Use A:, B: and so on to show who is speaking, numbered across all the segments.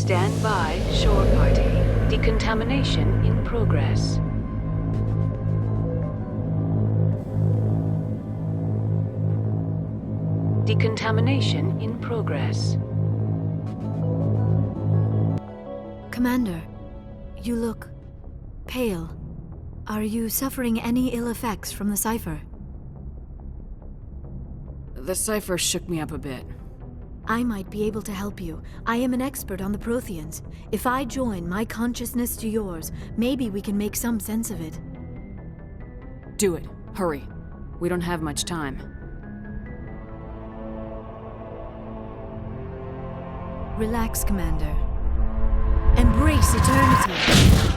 A: Stand by, shore party. Decontamination in progress. Decontamination in progress.
B: Commander, you look pale. Are you suffering any ill effects from the cipher?
C: The cipher shook me up a bit.
B: I might be able to help you. I am an expert on the Protheans. If I join my consciousness to yours, maybe we can make some sense of it.
C: Do it. Hurry. We don't have much time.
B: Relax, Commander. Embrace eternity.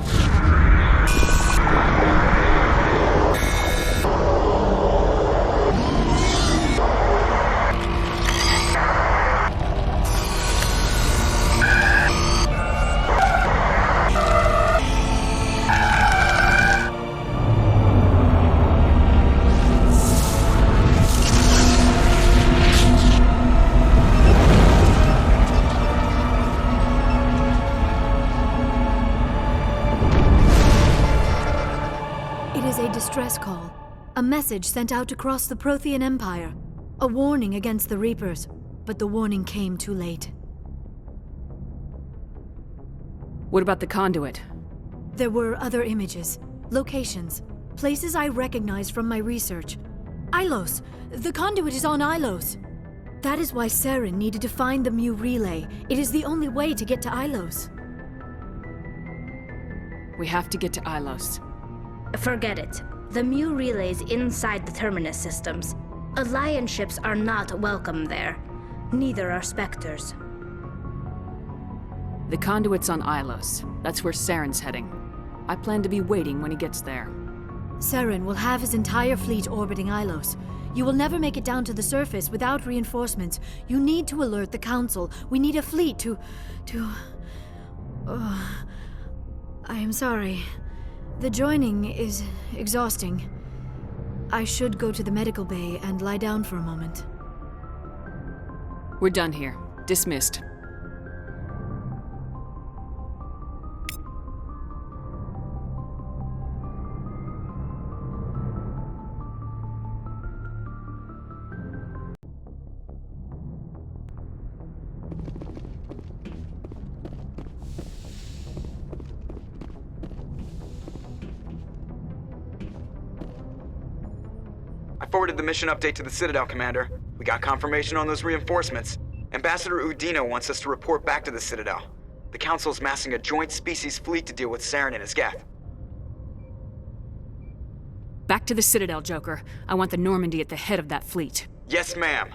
B: Distress call. A message sent out across the Prothean Empire. A warning against the Reapers, but the warning came too late.
C: What about the conduit?
B: There were other images, locations, places I recognized from my research. Ilos! The conduit is on Ilos! That is why Saren needed to find the Mu relay. It is the only way to get to Ilos.
C: We have to get to Ilos.
D: Forget it. The Mu relay's inside the Terminus systems. Alliance ships are not welcome there. Neither are Spectres.
C: The conduit's on Ilos. That's where Saren's heading. I plan to be waiting when he gets there.
B: Saren will have his entire fleet orbiting Ilos. You will never make it down to the surface without reinforcements. You need to alert the Council. We need a fleet to... I am sorry. The joining is exhausting. I should go to the medical bay and lie down for a moment.
C: We're done here. Dismissed.
E: I forwarded the mission update to the Citadel, Commander. We got confirmation on those reinforcements. Ambassador Udina wants us to report back to the Citadel. The Council's massing a joint species fleet to deal with Saren and his Geth.
C: Back to the Citadel, Joker. I want the Normandy at the head of that fleet.
E: Yes, ma'am.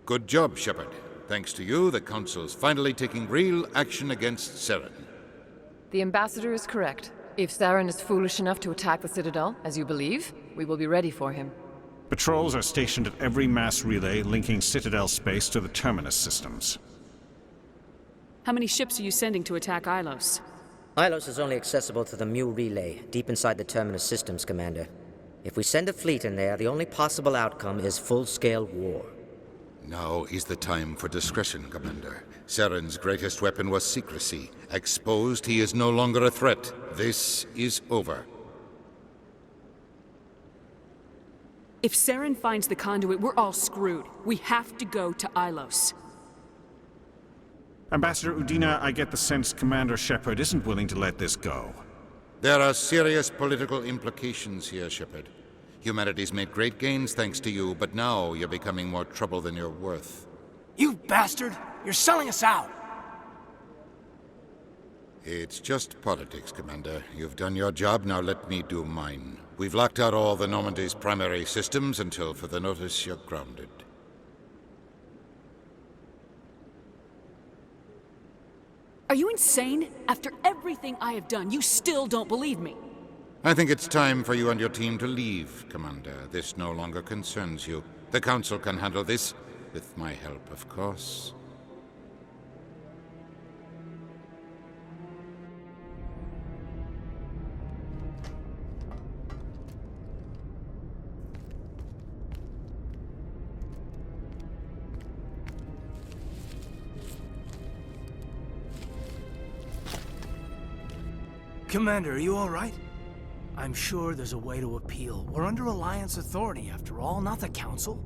F: Good job, Shepard. Thanks to you, the Council's finally taking real action against Saren.
G: The Ambassador is correct. If Saren is foolish enough to attack the Citadel, as you believe, we will be ready for him.
H: Patrols are stationed at every mass relay linking Citadel space to the Terminus systems.
C: How many ships are you sending to attack Ilos?
I: Ilos is only accessible to the Mu relay, deep inside the Terminus systems, Commander. If we send a fleet in there, the only possible outcome is full-scale war.
F: Now is the time for discretion, Commander. Saren's greatest weapon was secrecy. Exposed, he is no longer a threat. This is over.
C: If Saren finds the conduit, we're all screwed. We have to go to Ilos.
H: Ambassador Udina, I get the sense Commander Shepard isn't willing to let this go.
F: There are serious political implications here, Shepard. Humanity's made great gains thanks to you, but now you're becoming more trouble than you're worth.
J: You bastard! You're selling us out!
F: It's just politics, Commander. You've done your job, now let me do mine. We've locked out all the Normandy's primary systems until further notice you're grounded.
C: Are you insane? After everything I have done, you still don't believe me.
F: I think it's time for you and your team to leave, Commander. This no longer concerns you. The Council can handle this, with my help, of course.
J: Commander, are you all right? I'm sure there's a way to appeal. We're under Alliance authority, after all, not the Council.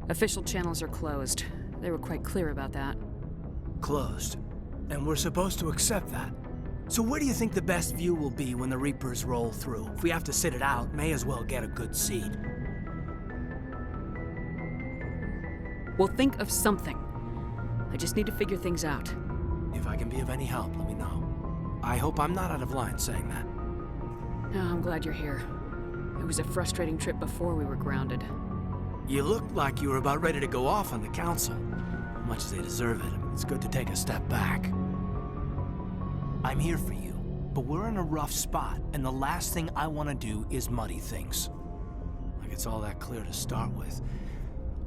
C: Official channels are closed. They were quite clear about that.
J: Closed. And we're supposed to accept that. So where do you think the best view will be when the Reapers roll through? If we have to sit it out, may as well get a good seat.
C: We'll think of something. I just need to figure things out.
J: If I can be of any help, let me know. I hope I'm not out of line saying that.
C: Oh, I'm glad you're here. It was a frustrating trip before we were grounded.
J: You looked like you were about ready to go off on the Council. Much as they deserve it, it's good to take a step back. I'm here for you, but we're in a rough spot, and the last thing I want to do is muddy things. Like it's all that clear to start with.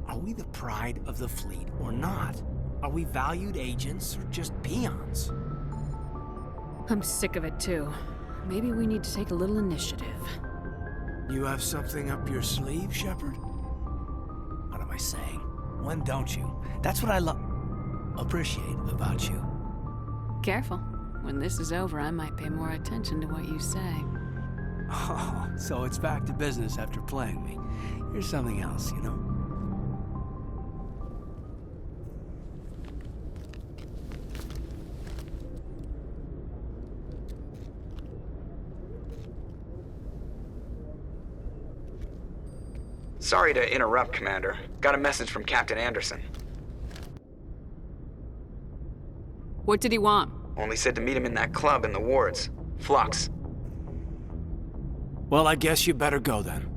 J: Are we the pride of the fleet or not? Are we valued agents or just peons?
C: I'm sick of it too. Maybe we need to take a little initiative.
J: You have something up your sleeve, Shepard? What am I saying? When don't you? That's what I appreciate about you.
C: Careful. When this is over, I might pay more attention to what you say.
J: Oh, so it's back to business after playing me. Here's something else, you know?
E: Sorry to interrupt, Commander. Got a message from Captain Anderson.
C: What did he want?
E: Only said to meet him in that club in the wards. Flux.
J: Well, I guess you better go then.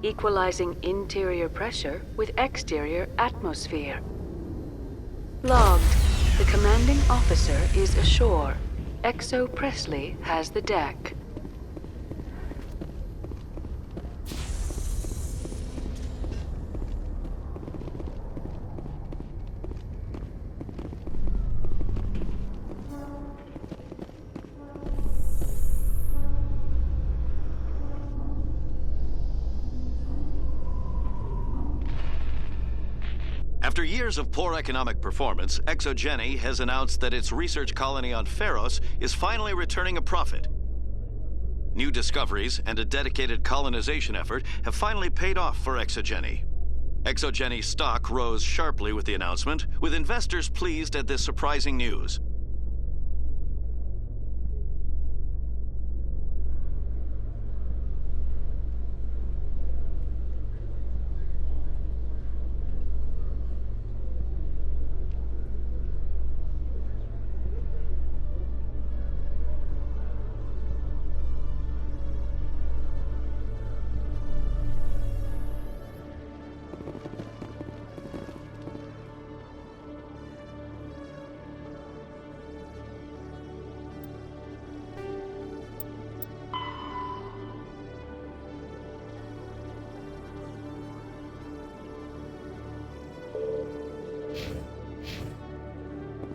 A: Equalizing interior pressure with exterior atmosphere. Logged. The commanding officer is ashore. Exo Presley has the deck.
K: After years of poor economic performance, ExoGeni has announced that its research colony on Pharos is finally returning a profit. New discoveries and a dedicated colonization effort have finally paid off for ExoGeni. ExoGeni's stock rose sharply with the announcement, with investors pleased at this surprising news.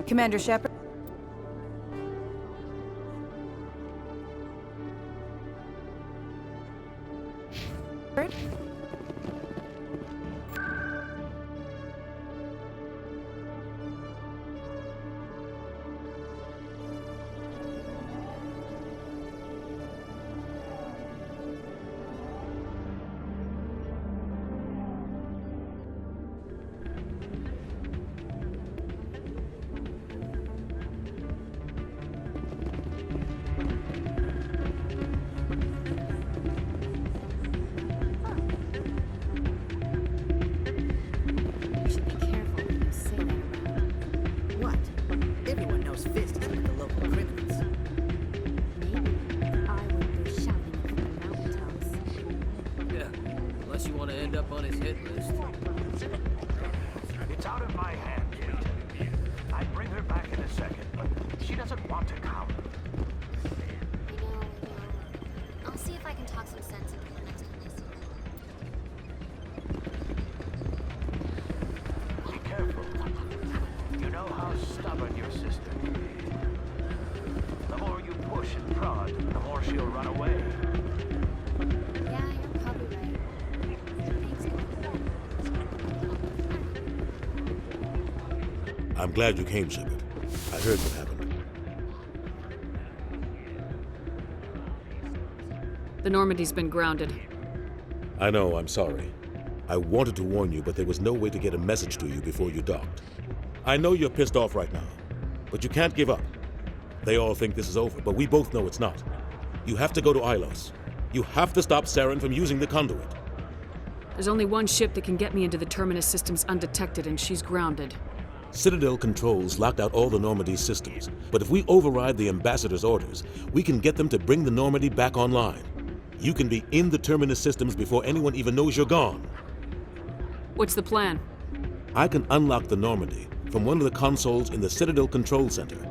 L: Commander Shepard? Unless you want to end up on his hit list.
M: It's out of my hands, Lieutenant. I'd bring her back in a second, but she doesn't want to come.
N: I'll see if I can talk some sense into her next time I see her.
M: Be careful. You know how stubborn your sister can be. The more you push and prod, the more she'll run away.
N: Yeah, you're probably right.
O: I'm glad you came, Shepard. I heard what happened.
C: The Normandy's been grounded.
O: I know, I'm sorry. I wanted to warn you, but there was no way to get a message to you before you docked. I know you're pissed off right now, but you can't give up. They all think this is over, but we both know it's not. You have to go to Ilos. You have to stop Saren from using the conduit.
C: There's only one ship that can get me into the Terminus systems undetected, and she's grounded.
O: Citadel controls locked out all the Normandy's systems, but if we override the Ambassador's orders, we can get them to bring the Normandy back online. You can be in the Terminus systems before anyone even knows you're gone.
C: What's the plan?
O: I can unlock the Normandy from one of the consoles in the Citadel Control Center.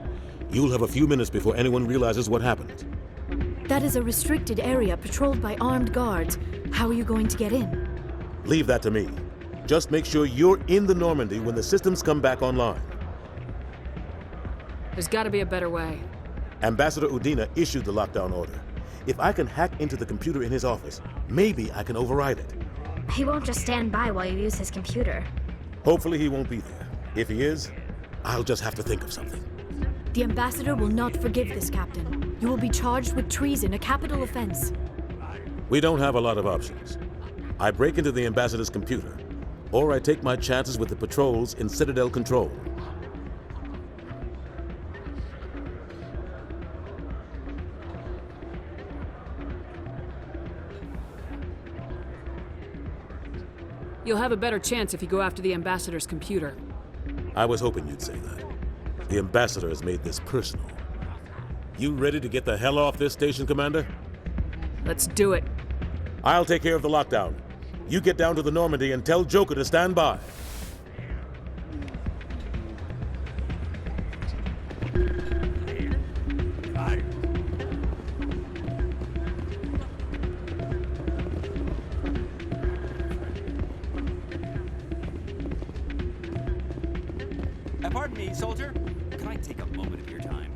O: You'll have a few minutes before anyone realizes what happened.
B: That is a restricted area patrolled by armed guards. How are you going to get in?
O: Leave that to me. Just make sure you're in the Normandy when the systems come back online.
C: There's got to be a better way.
O: Ambassador Udina issued the lockdown order. If I can hack into the computer in his office, maybe I can override it.
D: He won't just stand by while you use his computer.
O: Hopefully he won't be there. If he is, I'll just have to think of something.
B: The Ambassador will not forgive this, Captain. You will be charged with treason, a capital offense.
O: We don't have a lot of options. I break into the Ambassador's computer, or I take my chances with the patrols in Citadel Control.
C: You'll have a better chance if you go after the Ambassador's computer.
O: I was hoping you'd say that. The Ambassador has made this personal. You ready to get the hell off this station, Commander?
C: Let's do it.
O: I'll take care of the lockdown. You get down to the Normandy and tell Joker to stand by.
P: Pardon me, soldier. Can I take a moment of your time?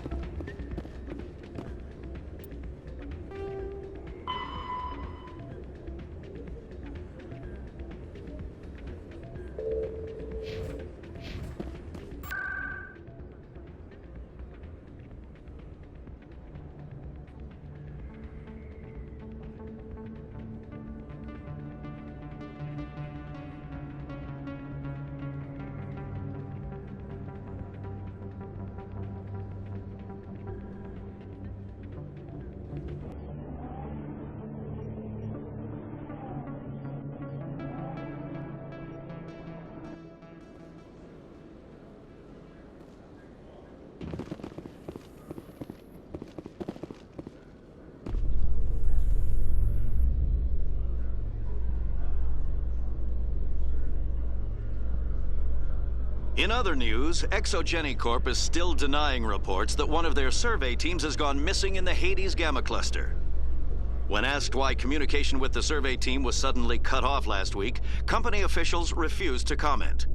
K: In other news, Exogeny Corp is still denying reports that one of their survey teams has gone missing in the Hades Gamma Cluster. When asked why communication with the survey team was suddenly cut off last week, company officials refused to comment.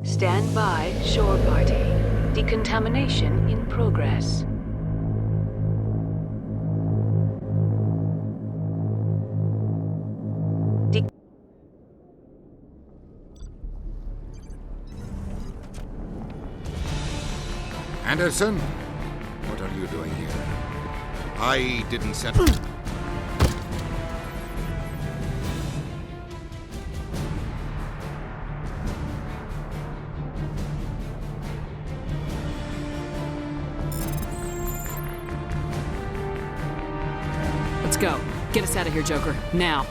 A: Stand by, shore party. Decontamination in progress.
F: Anderson? What are you doing here? I didn't send...
C: Let's go. Get us out of here, Joker. Now.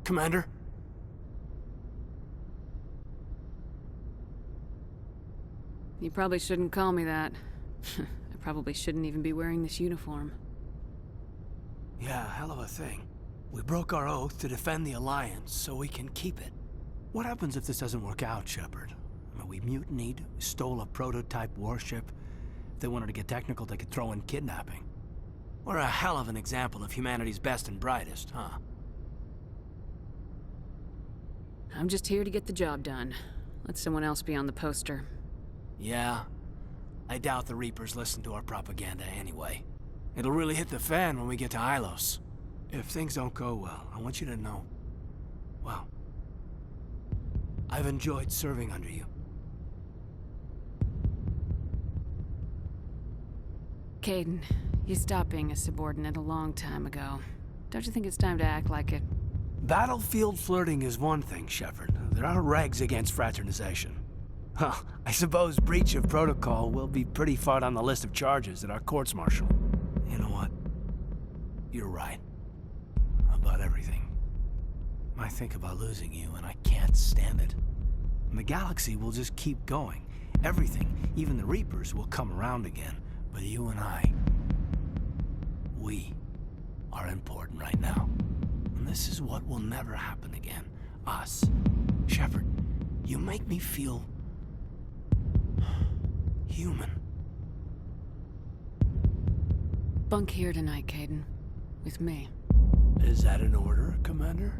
J: Commander?
C: You probably shouldn't call me that. I probably shouldn't even be wearing this uniform.
J: Yeah, hell of a thing. We broke our oath to defend the Alliance, so we can keep it. What happens if this doesn't work out, Shepard? I mean, we mutinied, stole a prototype warship. If they wanted to get technical, they could throw in kidnapping. We're a hell of an example of humanity's best and brightest, huh?
C: I'm just here to get the job done. Let someone else be on the poster.
J: Yeah. I doubt the Reapers listen to our propaganda anyway. It'll really hit the fan when we get to Ilos. If things don't go well, I want you to know, well, I've enjoyed serving under you.
C: Caden, you stopped being a subordinate a long time ago. Don't you think it's time to act like it?
J: Battlefield flirting is one thing, Shepard. There are regs against fraternization. Huh, I suppose breach of protocol will be pretty far on the list of charges at our courts-martial. You know what? You're right. About everything. I think about losing you, and I can't stand it. And the galaxy will just keep going. Everything, even the Reapers, will come around again. But you and I, we are important right now. And this is what will never happen again. Us. Shepard, you make me feel human.
C: Bunk here tonight, Caden. With me.
J: Is that an order, Commander?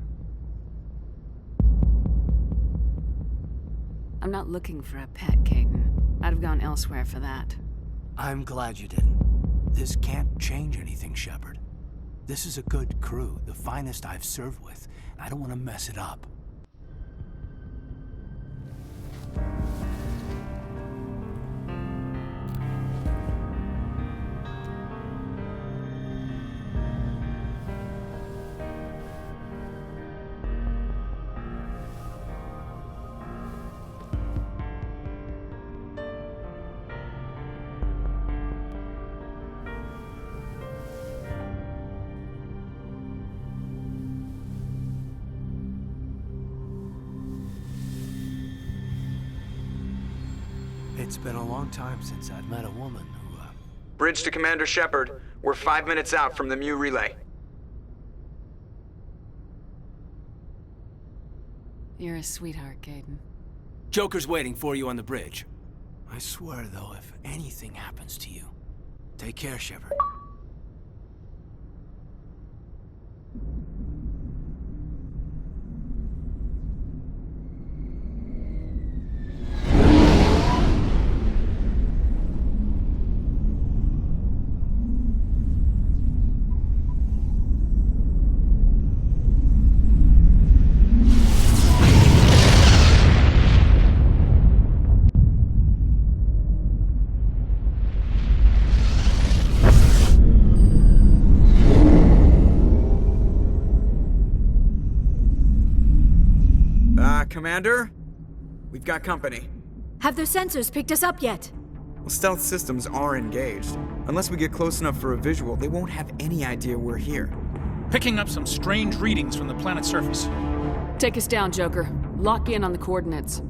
C: I'm not looking for a pet, Caden. I'd have gone elsewhere for that.
J: I'm glad you didn't. This can't change anything, Shepard. This is a good crew, the finest I've served with. I don't want to mess it up. It's been a long time since I've met a woman who,
E: Bridge to Commander Shepard. We're 5 minutes out from the Mu relay.
C: You're a sweetheart, Caden.
J: Joker's waiting for you on the bridge. I swear, though, if anything happens to you, take care, Shepard.
E: Commander? We've got company.
B: Have those sensors picked us up yet?
E: Well, stealth systems are engaged. Unless we get close enough for a visual, they won't have any idea we're here.
Q: Picking up some strange readings from the planet's surface.
C: Take us down, Joker. Lock in on the coordinates.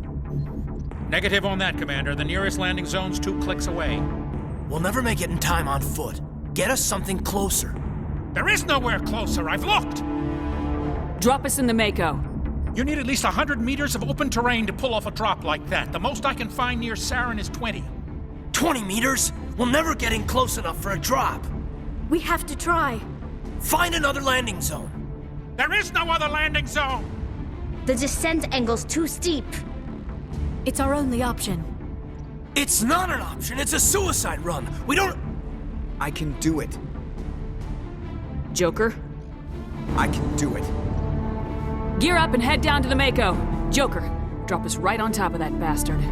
Q: Negative on that, Commander. The nearest landing zone's 2 clicks away.
J: We'll never make it in time on foot. Get us something closer.
Q: There is nowhere closer. I've looked.
C: Drop us in the Mako.
Q: You need at least 100 meters of open terrain to pull off a drop like that. The most I can find near Saren is 20.
J: 20 meters? We'll never get in close enough for a drop.
B: We have to try.
J: Find another landing zone.
Q: There is no other landing zone!
D: The descent angle's too steep.
B: It's our only option.
J: It's not an option. It's a suicide run. We don't...
E: I can do it.
C: Joker?
E: I can do it.
C: Gear up and head down to the Mako. Joker, drop us right on top of that bastard.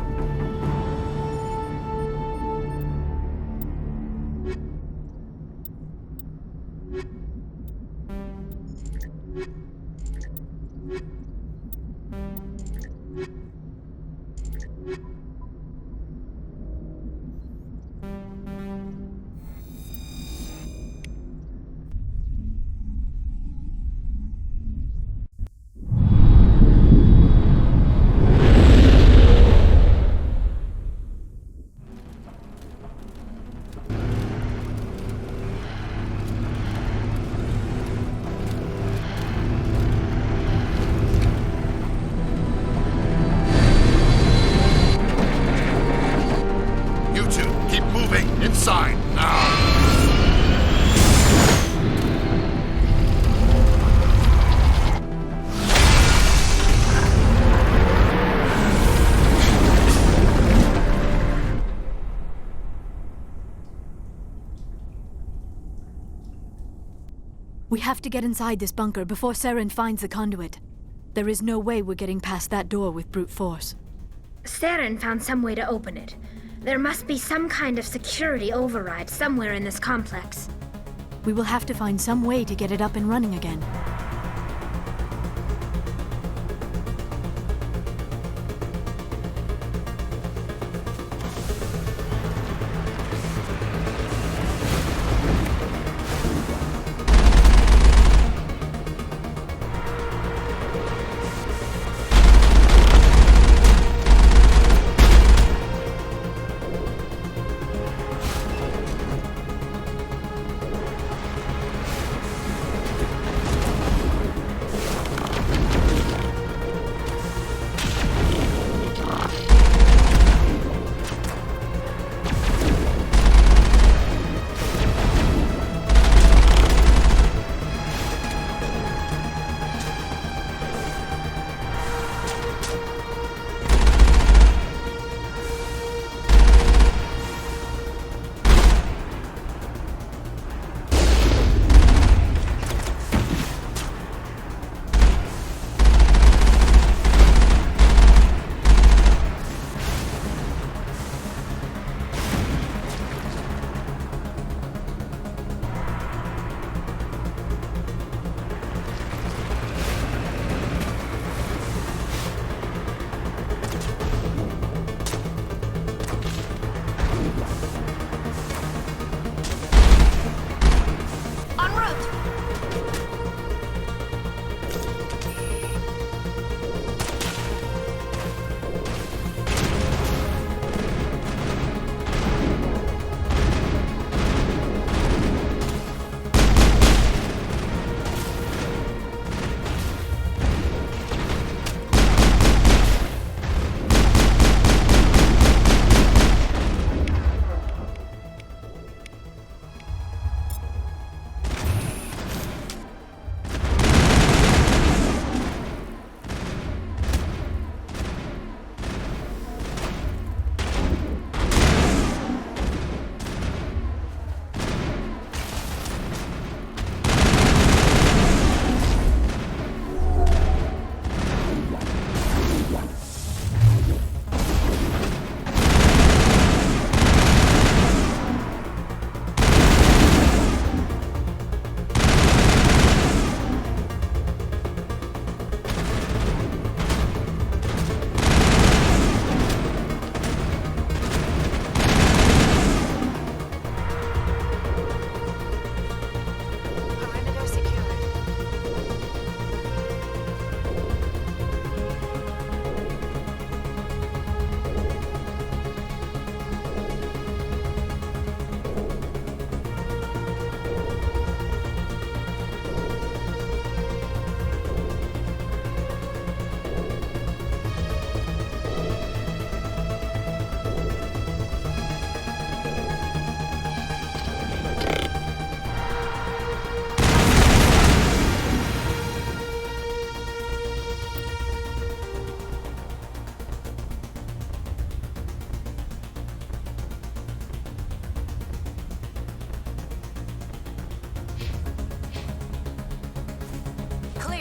F: Inside, now!
B: We have to get inside this bunker before Saren finds the conduit. There is no way we're getting past that door with brute force.
D: Saren found some way to open it. There must be some kind of security override somewhere in this complex.
B: We will have to find some way to get it up and running again.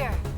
B: Clear.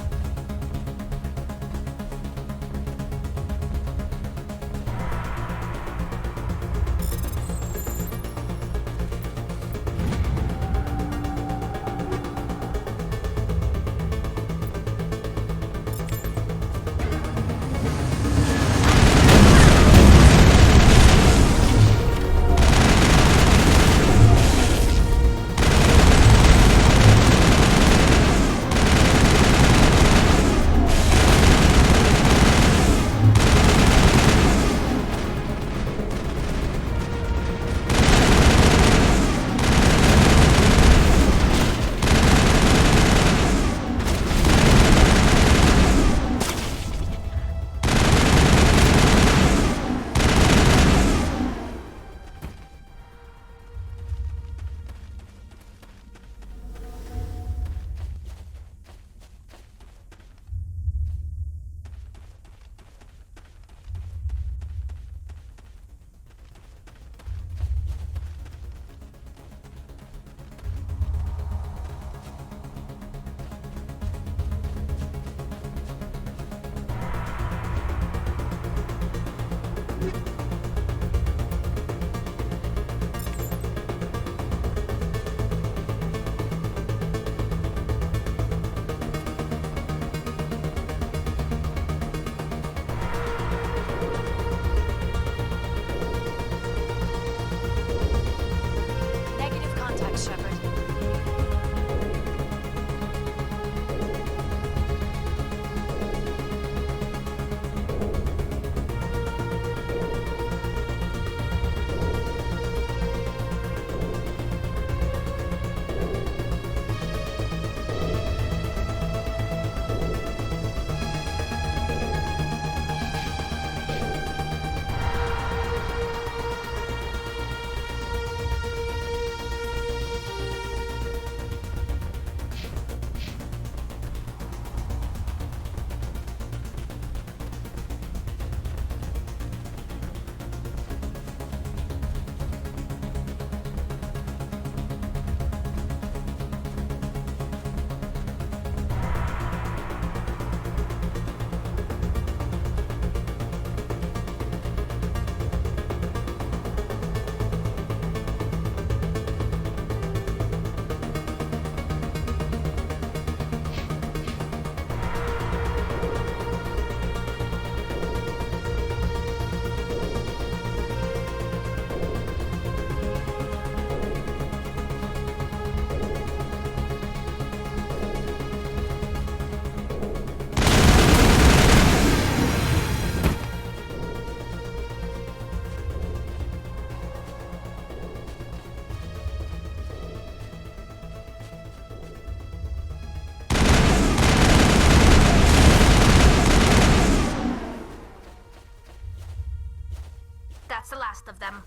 D: That's the last of them.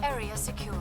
B: Area secured.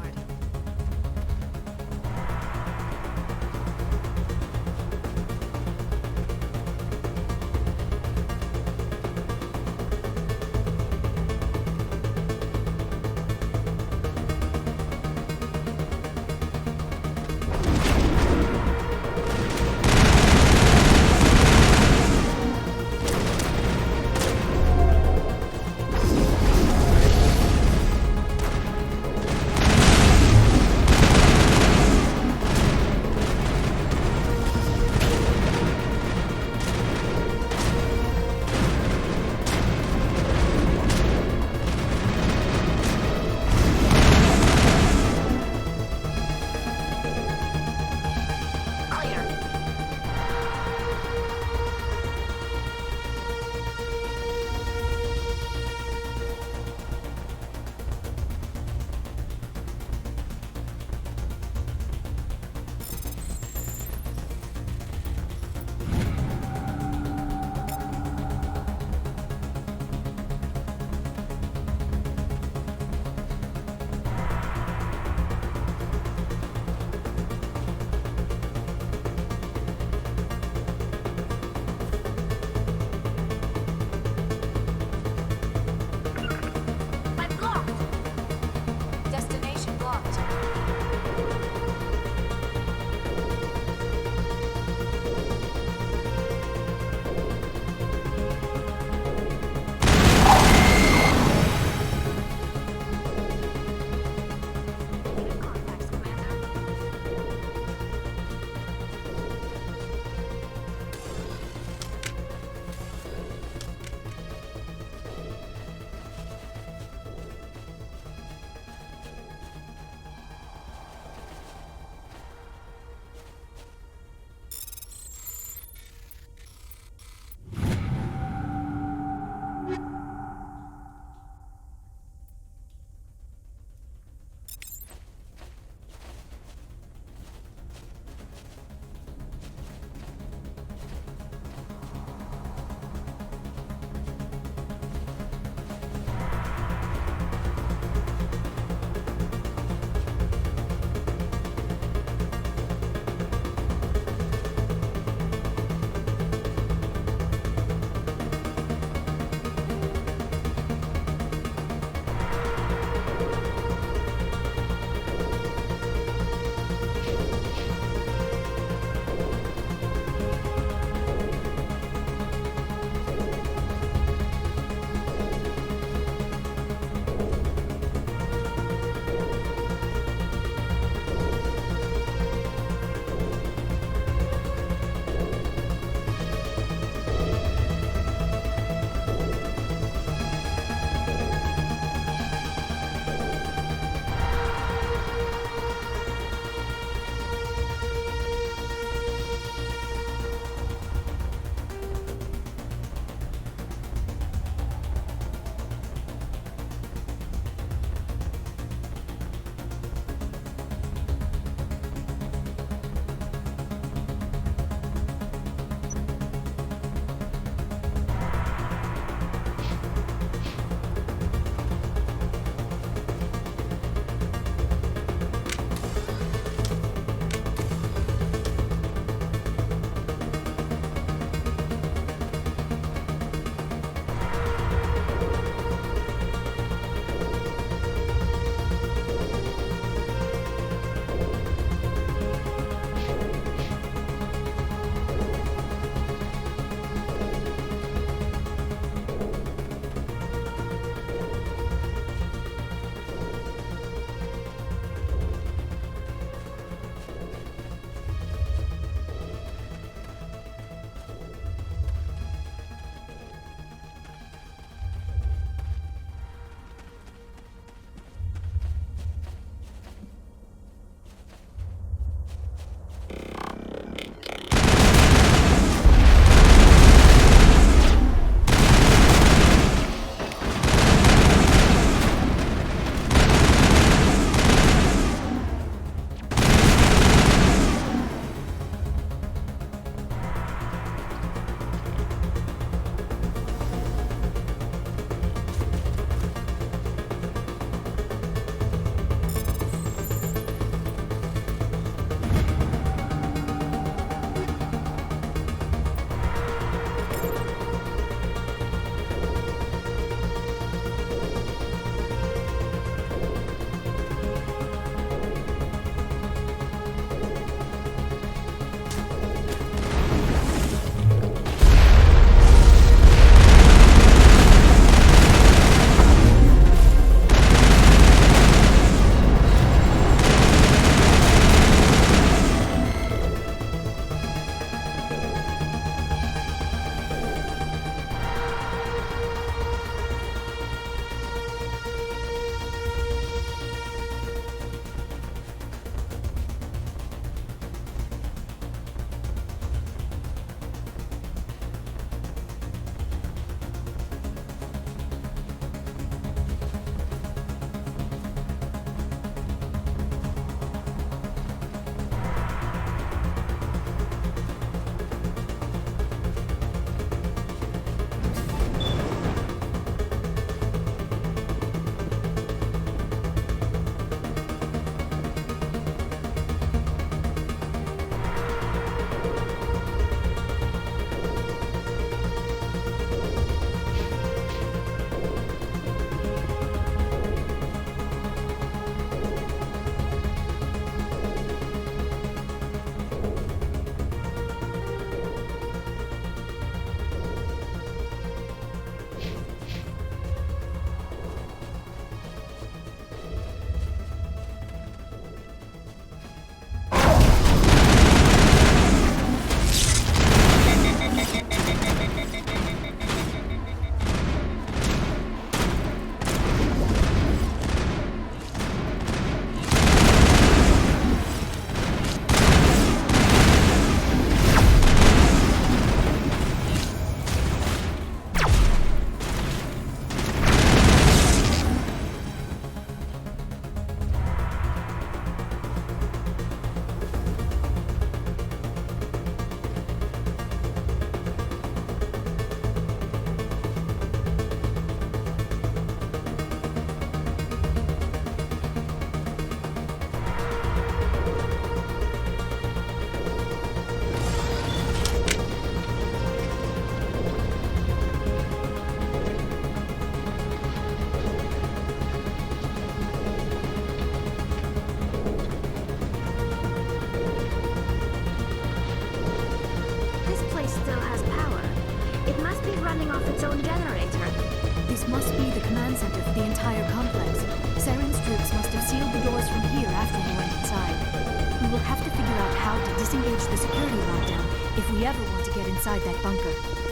B: allowed to disengage the security lockdown if we ever want to get inside that bunker.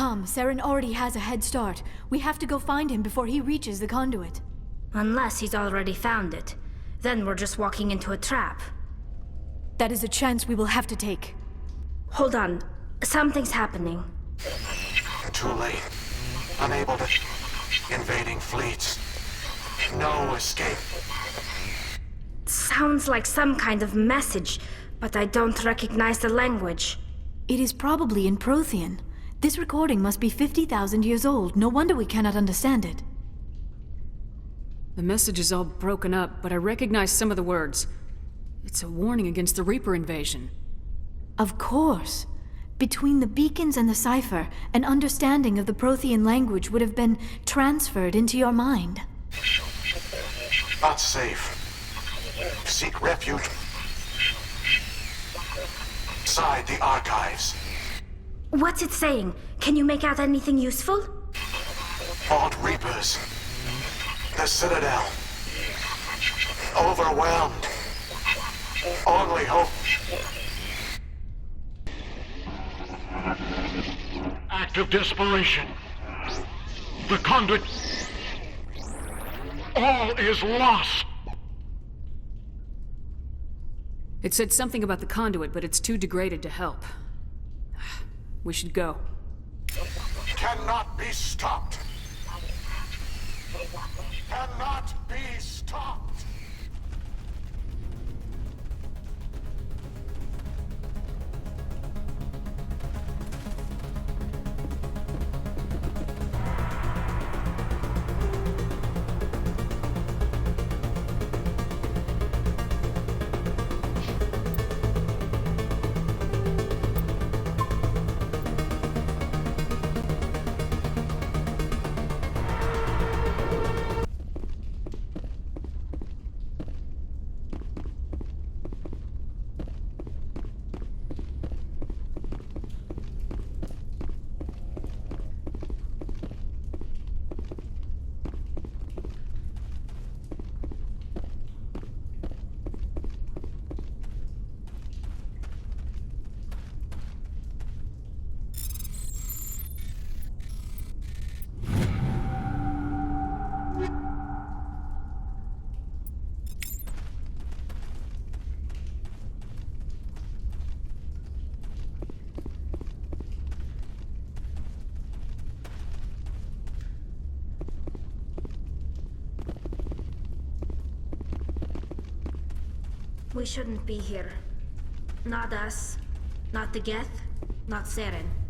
B: Come, Saren already has a head start. We have to go find him before he reaches the conduit.
D: Unless he's already found it. Then we're just walking into a trap.
B: That is a chance we will have to take.
D: Hold on. Something's happening.
M: Too late. Unable to... Invading fleets. No escape.
D: Sounds like some kind of message, but I don't recognize the language.
B: It is probably in Prothean. This recording must be 50,000 years old. No wonder we cannot understand it.
C: The message is all broken up, but I recognize some of the words. It's a warning against the Reaper invasion.
B: Of course. Between the beacons and the cipher, an understanding of the Prothean language would have been transferred into your mind.
M: Not safe. Seek refuge inside the archives.
D: What's it saying? Can you make out anything useful?
M: Fought Reapers. The Citadel. Overwhelmed. Only hope. Act of desperation. The conduit.
Q: all is lost.
C: It said something about the conduit, but it's too degraded to help. We should go.
Q: Cannot be stopped. Cannot be stopped.
D: We shouldn't be here. Not us, not the Geth, not Seren.